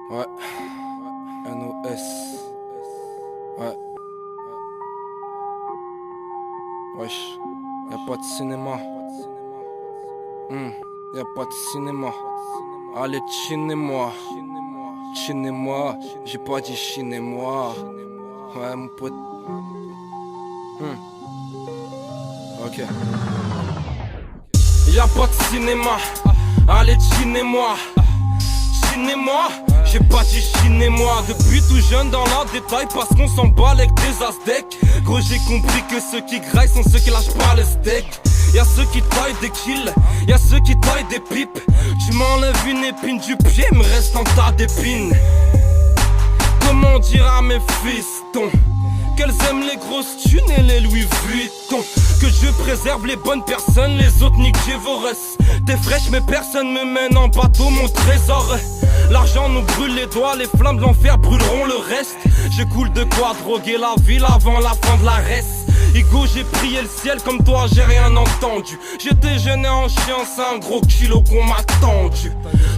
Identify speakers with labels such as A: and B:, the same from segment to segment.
A: Ouais. NOS. Ouais. Wesh. Y'a pas de cinéma. Y'a pas de cinéma. Allez, chinez-moi. Chinez-moi. J'ai pas dit chinez-moi. Ouais, mon pote. Ok. Y'a pas de cinéma. Allez, chinez-moi. Chinez-moi. J'ai pas dit chinez-moi. Depuis tout jeune dans la détail, parce qu'on s'en bat avec des aztèques. Gros, j'ai compris que ceux qui graillent sont ceux qui lâchent pas le steak. Y'a ceux qui taillent des kills, y'a ceux qui taillent des pipes. Tu m'enlèves une épine du pied, me reste un tas d'épines. Comment dire à mes fistons qu'elles aiment les grosses thunes et les Louis Vuitton? Que je préserve les bonnes personnes, les autres niquez vos restes. T'es fraîche mais personne me mène en bateau mon trésor. L'argent nous brûle les doigts, les flammes de l'enfer brûleront le reste. Je coule de quoi droguer la ville avant la fin de la reste. Ego, j'ai prié le ciel comme toi, j'ai rien entendu. J'étais jeune et en chien, c'est un gros kilo qu'on m'a tendu.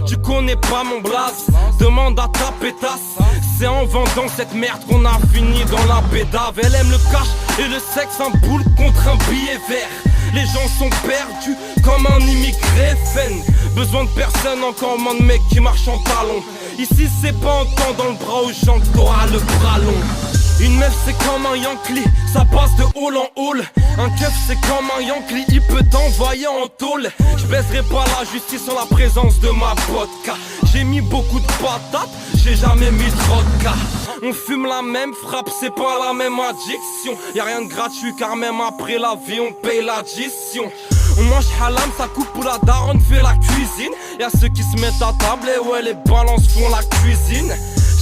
A: Tu connais pas mon blaze, demande à ta pétasse. C'est en vendant cette merde qu'on a fini dans la bédave. Elle aime le cash et le sexe, un boule contre un billet vert. Les gens sont perdus comme un immigré FN. Besoin de personne, encore moins de mecs qui marchent en talons. Ici c'est pas en temps dans le bras aux gens que t'auras le bras long. Une meuf c'est comme un Yankee, ça passe de hall en hall. Un keuf c'est comme un Yankee, il peut t'envoyer en tôle. Je baisserai pas la justice sans la présence de ma vodka. J'ai mis beaucoup de patates, j'ai jamais mis trop de cas. On fume la même frappe, c'est pas la même addiction. Y'a rien de gratuit car même après la vie on paye l'addition. On mange halam, ça coupe pour la daronne fait la cuisine. Y'a ceux qui se mettent à table et ouais les balances font la cuisine.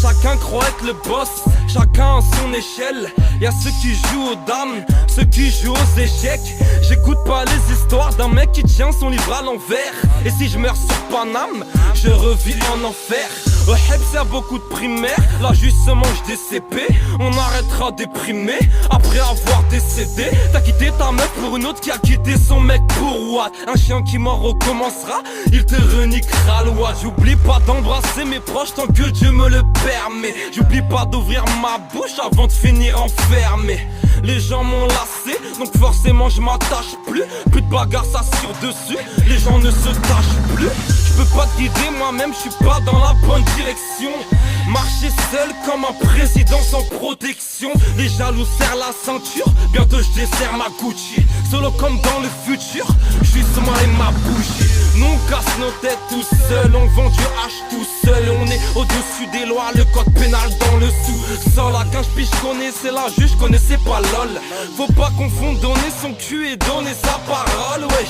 A: Chacun croit être le boss, chacun à son échelle. Y'a ceux qui jouent aux dames, ceux qui jouent aux échecs. J'écoute pas les histoires d'un mec qui tient son livre à l'envers. Et si je meurs sur Paname, je revis en enfer. Au Hebs y'a beaucoup de primaires, là juste se mange des CP. On arrêtera déprimé après avoir décédé. T'as quitté ta meuf pour une autre qui a quitté son mec pour what? Un chien qui m'en recommencera, il te reniquera le what? J'oublie pas d'embrasser mes proches tant que Dieu me le permet. J'oublie pas d'ouvrir ma bouche avant de finir enfermé. Les gens m'ont lassé, donc forcément je m'attache plus. Plus de bagarre ça sur dessus, les gens ne se tâchent plus. Je peux pas te guider moi-même, je suis pas dans la bonne direction. Marcher seul comme un président sans protection. Les jaloux serrent la ceinture, bientôt je desserre ma Gucci. Solo comme dans le futur, juste moi et ma bougie. Nous on casse nos têtes tout seuls, on vend du H tout seul. On est au-dessus des lois, le code pénal dans le sous-sol. À 15 piges connaissais la juge, connaissais pas LOL. Faut pas confondre donner son cul et donner sa parole, wesh.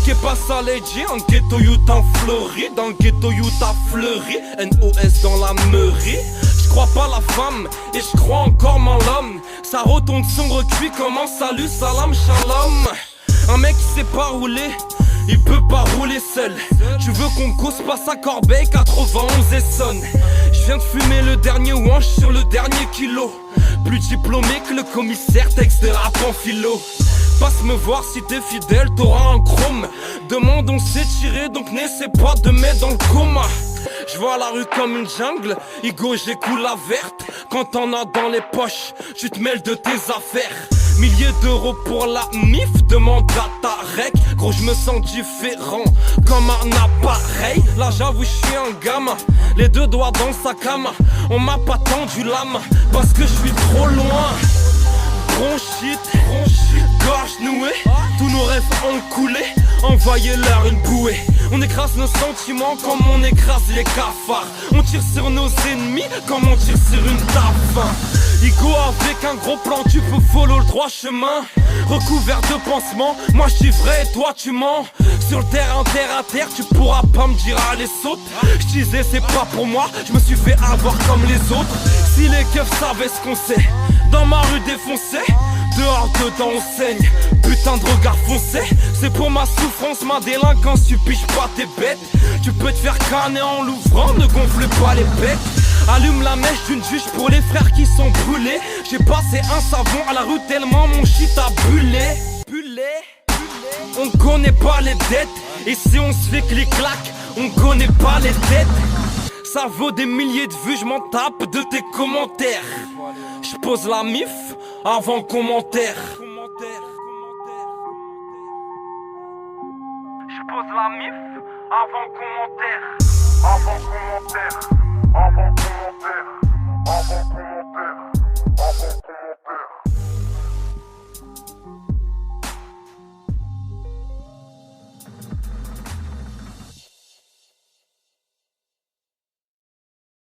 A: Qu'est pas ça legit, un ghetto youth en Floride, un ghetto youth à fleuri, NOS dans la meurie. Je crois pas la femme, et je crois encore en l'homme. Ça retourne son recuit comme un salut, salam, shalom. Un mec qui sait pas rouler, il peut pas rouler seul. Tu veux qu'on cause pas sa corbeille, 91 Essonne. Je viens de fumer le dernier wanch sur le dernier kilo. Plus diplômé que le commissaire, texte de rap en philo. Passe me voir si t'es fidèle, t'auras un chrome. Demande on s'est tiré, donc n'essaie pas de mettre dans le coma. Je vois la rue comme une jungle, Igo j'écoule la verte. Quand t'en as dans les poches, tu te mêles de tes affaires. Milliers d'euros pour la MIF, demande à ta rec. Gros je me sens différent, comme un appareil. Là j'avoue je suis un gamin, les deux doigts dans sa cam. On m'a pas tendu l'âme, parce que je suis trop loin. Bronchite, gorge nouée, tous nos rêves ont coulé, envoyez-leur une bouée. On écrase nos sentiments comme on écrase les cafards. On tire sur nos ennemis comme on tire sur une taffe. Igo avec un gros plan, tu peux follow le droit chemin. Recouvert de pansements, moi je dis vrai et toi tu mens. Sur le terrain, terre à terre, tu pourras pas me dire allez saute. Je disais c'est pas pour moi, je me suis fait avoir comme les autres. Si les keufs savaient ce qu'on sait, dans ma rue défoncée, dehors dedans on saigne. Putain de regard foncé, c'est pour ma souffrance, ma délinquance, tu piges pas tes bêtes. Tu peux te faire canner en l'ouvrant, ne gonfle pas les becs. Allume la mèche d'une juge pour les frères qui sont brûlés. J'ai passé un savon à la rue tellement mon shit a bullé. On connaît pas les dettes, et si on se fait clic-clac, on connaît pas les dettes. ça vaut des milliers de vues, je m'en tape de tes commentaires. Je pose la mif avant commentaire. Je pose la mif avant commentaire.